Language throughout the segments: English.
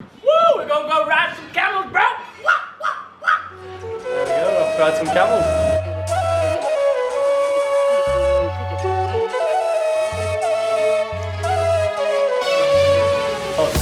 Woo! We're gonna go ride some camels, bro! There we go, let's ride some camels.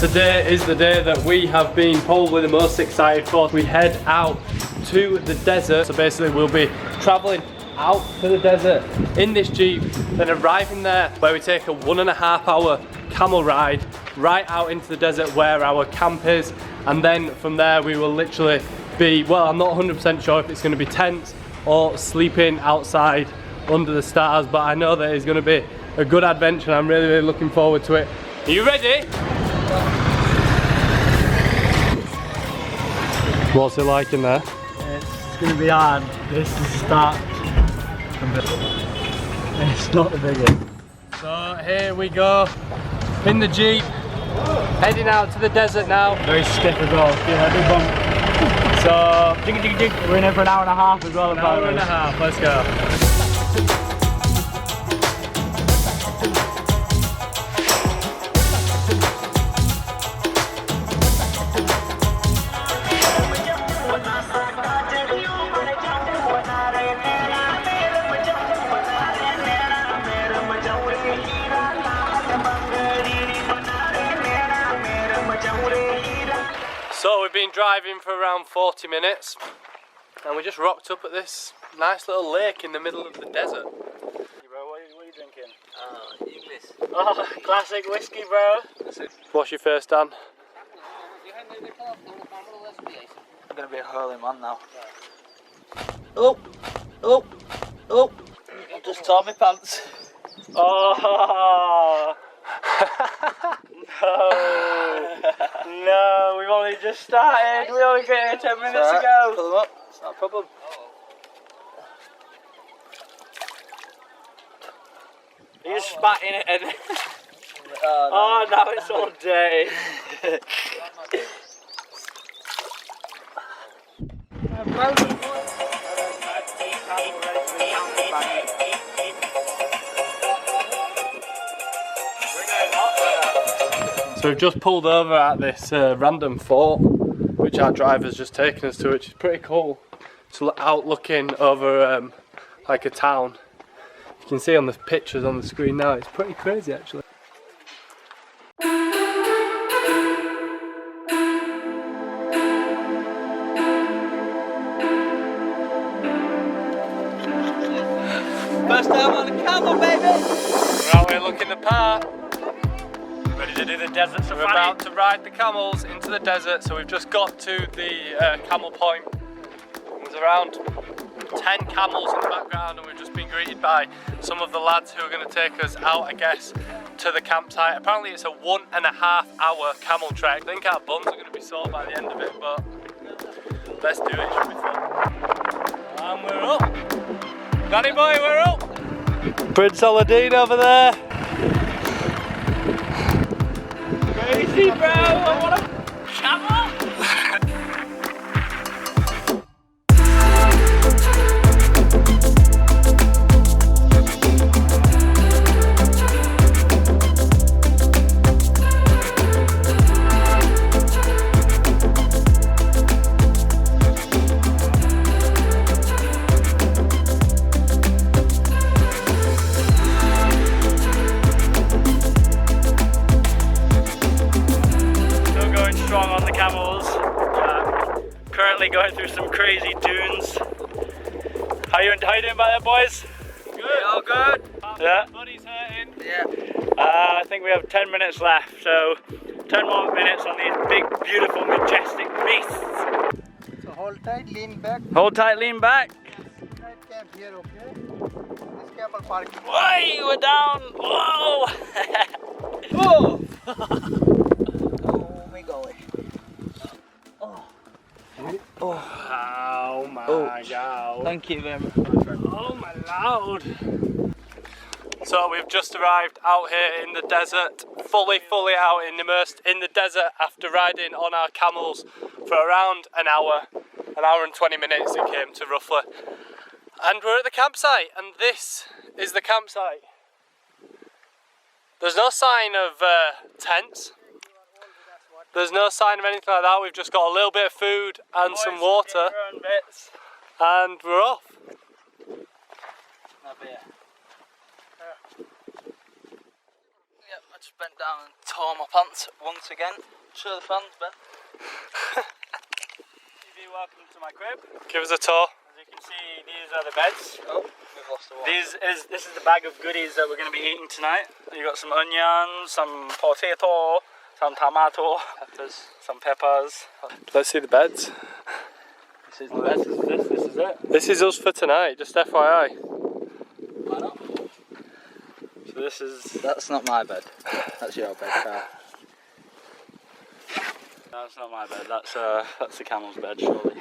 Today is the day that we have been probably the most excited for. We head out to the desert. So basically we'll be traveling out to the desert in this Jeep, then arriving there where we take a 1.5 hour camel ride right out into the desert where our camp is, and then from there we will literally be, well, I'm not 100% sure if it's going to be tents or sleeping outside under the stars, but I know that it's going to be a good adventure and I'm really looking forward to it. Are you ready? What's it like in there? It's gonna be hard. This is the start. It's not the biggest. So here we go in the Jeep, heading out to the desert now. Very stiff as well. Yeah, big bump. So we're in here for an hour and a half as well. An hour and a half, let's go. So we've been driving for around 40 minutes and we just rocked up at this nice little lake in the middle of the desert. Bro, what are you drinking? English. Oh, classic whiskey, bro. What's your first, Dan? I'm gonna be a hurling man now. Oh, oh, oh! I just tore my pants. Oh no, no, we've only just started. We only got here 10 minutes ago. Pull them up. It's not a problem. You just spat in it and Oh, oh, now it's all dirty. So we've just pulled over at this random fort which our driver's just taken us to, which is pretty cool. It's out looking over like a town. You can see on the pictures on the screen now, it's pretty crazy actually. First time on a camel, baby! We're out here looking the part. Ready to do the desert safari? We're about to ride the camels into the desert, so we've just got to the camel point. There's around 10 camels in the background and we've just been greeted by some of the lads who are going to take us out, I guess, to the campsite. Apparently it's a 1.5 hour camel trek. I think our bums are going to be sore by the end of it, but let's do it, it should be fun. And we're up. Danny boy, we're up. Prince Aladdin over there. Crazy, bro! I want a camel! Currently going through some crazy dunes. How you doing by there, boys? Good. Yeah, all good. Yeah. Body's hurting. Yeah. I think we have 10 minutes left, so 10 more minutes on these big, beautiful, majestic beasts. So hold tight, lean back. Hold tight, lean back. Tight camp here, okay? This camel parking. Why, we're down. Whoa! Oh! Oh my golly. Oh my god. Thank you very much. Oh my lord. So we've just arrived out here in the desert, fully out and immersed in the desert after riding on our camels for around an hour and 20 minutes it came to roughly. And we're at the campsite, and this is the campsite. There's no sign of tents. There's no sign of anything like that. We've just got a little bit of food and some water, and we're off. Yep, I just bent down and tore my pants once again. Show the fans, Ben. Welcome to my crib. Give us a tour. As you can see, these are the beds. Oh, we've lost the water. This is the bag of goodies that we're going to be eating tonight. You got some onions, some potato, some tomato, some peppers. Let's see the beds. This is the bed. This is it. This is us for tonight, just FYI. Why not? So this is. That's not my bed. That's your bed, Carl. No, it's not my bed. That's the camel's bed, surely.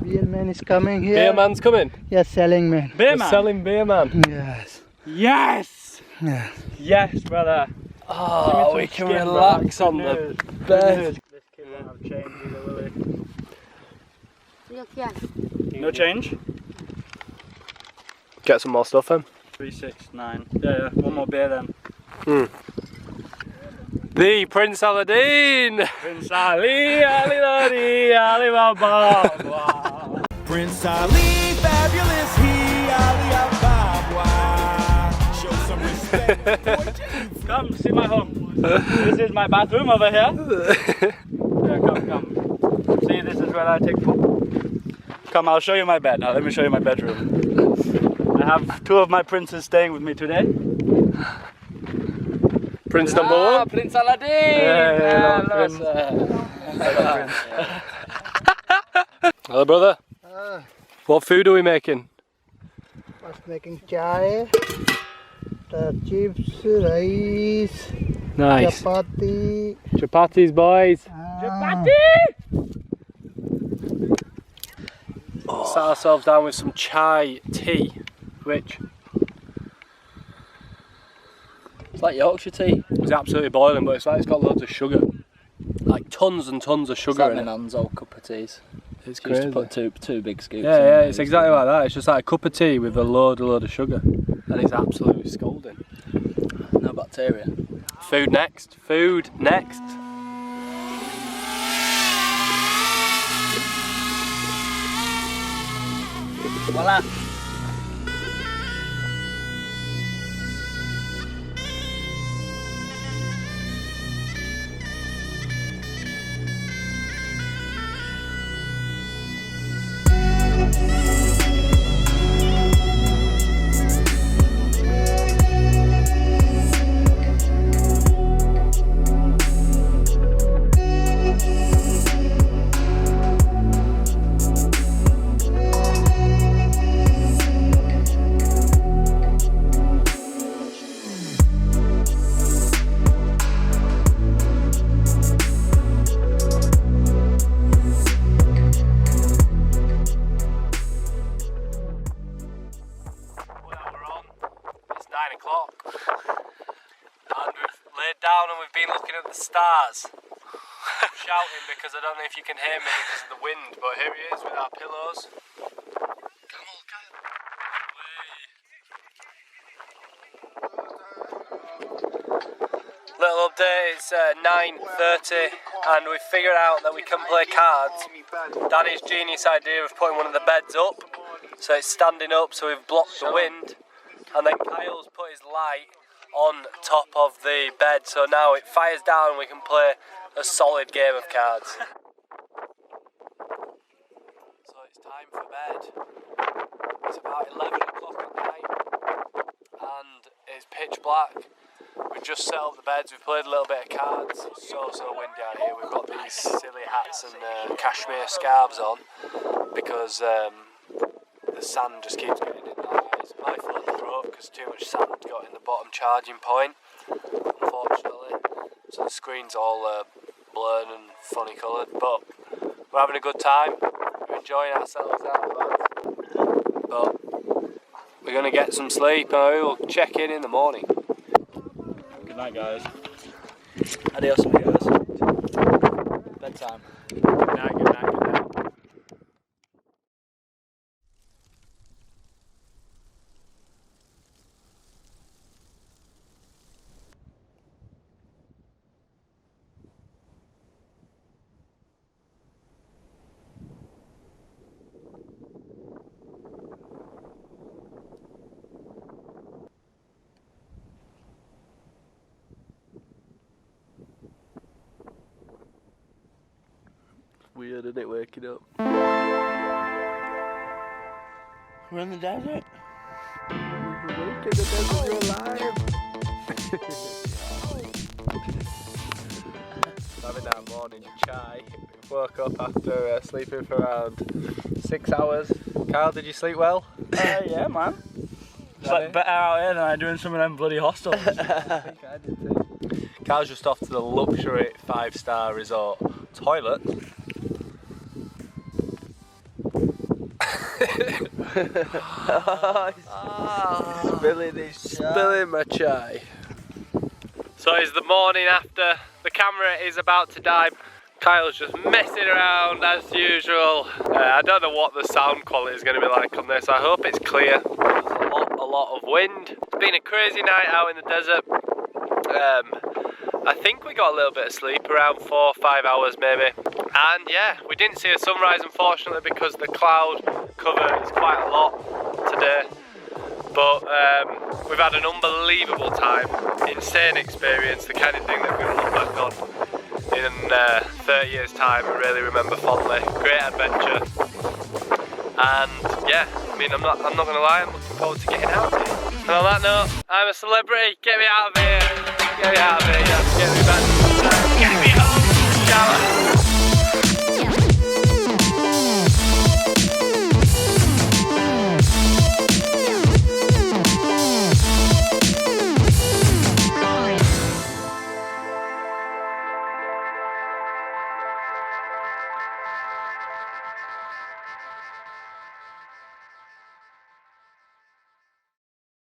Beer man is coming here. Beer man's coming. Yes, selling man. Beer We're man. selling beer man. Yes. Yes. Yes. Yes, brother. Oh, we can relax on the bed. This kid won't have change either, will Look, yeah. he? No change. Get some more stuff in. 3, 6, 9. Yeah. One more beer then. The Prince Aladdin! Prince Ali, Ali Ladi, Ali Baba. Prince Ali, fabulous he, Ali Ababa. Show some respect. Come, see my home. This is my bathroom over here. Yeah, come. See, this is where I take poop. Come, I'll show you my bed. Now, let me show you my bedroom. I have 2 of my princes staying with me today. Prince number 1. Prince Aladdin! Yeah, Prince. Hello, brother. What food are we making? Was making chai, the chips, rice, Nice. chapati. Chapatis, boys. Sat ourselves down with some chai tea, which It's like Yorkshire tea. is absolutely boiling, but it's like it's got loads of sugar. Like tons and tons of It's sugar like in my it. nan's old cup of teas. It's She used to crazy. put two big scoops in. Yeah, it's exactly like that. It's just like a cup of tea with a load of sugar. And it's absolutely scalding. No bacteria. Food next. Food next. Voila! And we've laid down and we've been looking at the stars. I'm shouting because I don't know if you can hear me because of the wind, but here he is with our pillows. Little update, it's 9:30 and we've figured out that we can play cards. Danny's genius idea of putting one of the beds up, so it's standing up, so we've blocked the wind. And then Kyle's put his light on top of the bed, so now it fires down and we can play a solid game of cards. So it's time for bed. It's about 11 o'clock at night and it's pitch black. We've just set up the beds, we've played a little bit of cards. It's so windy out here. We've got these silly hats and cashmere scarves on because the sand just keeps getting in our eyes. My phone broke because too much sand got in the bottom charging point, unfortunately. So the screen's all blurred and funny coloured, but we're having a good time. We're enjoying ourselves out, but we're going to get some sleep and we'll check in the morning. Good night, guys. Adios, amigos. Bedtime. Good night, good night, good night. weird, isn't it, waking up? We're in the desert. Wake in the desert, you're alive. Having that morning chai. Woke up after sleeping for around 6 hours. Carl, did you sleep well? Yeah, man. It's like better out here than I do in some of them bloody hostels. I think I did too. Carl's just off to the luxury 5-star resort toilet. Spilling my chai. So it's the morning after. The camera is about to die. Kyle's just messing around as usual. I don't know what the sound quality is going to be like on this. I hope it's clear. There's a lot of wind. It's been a crazy night out in the desert. I think we got a little bit of sleep, around 4 or 5 hours maybe. And yeah, we didn't see a sunrise unfortunately because the cloud cover is quite a lot today. But we've had an unbelievable time, insane experience, the kind of thing that we look back on in 30 years time and really remember fondly. Great adventure. And yeah, I mean I'm not gonna lie, I'm looking forward to getting out of here. And on that note, I'm a celebrity, get me out of here. Get me out of here, yeah. Get me back. Get me out.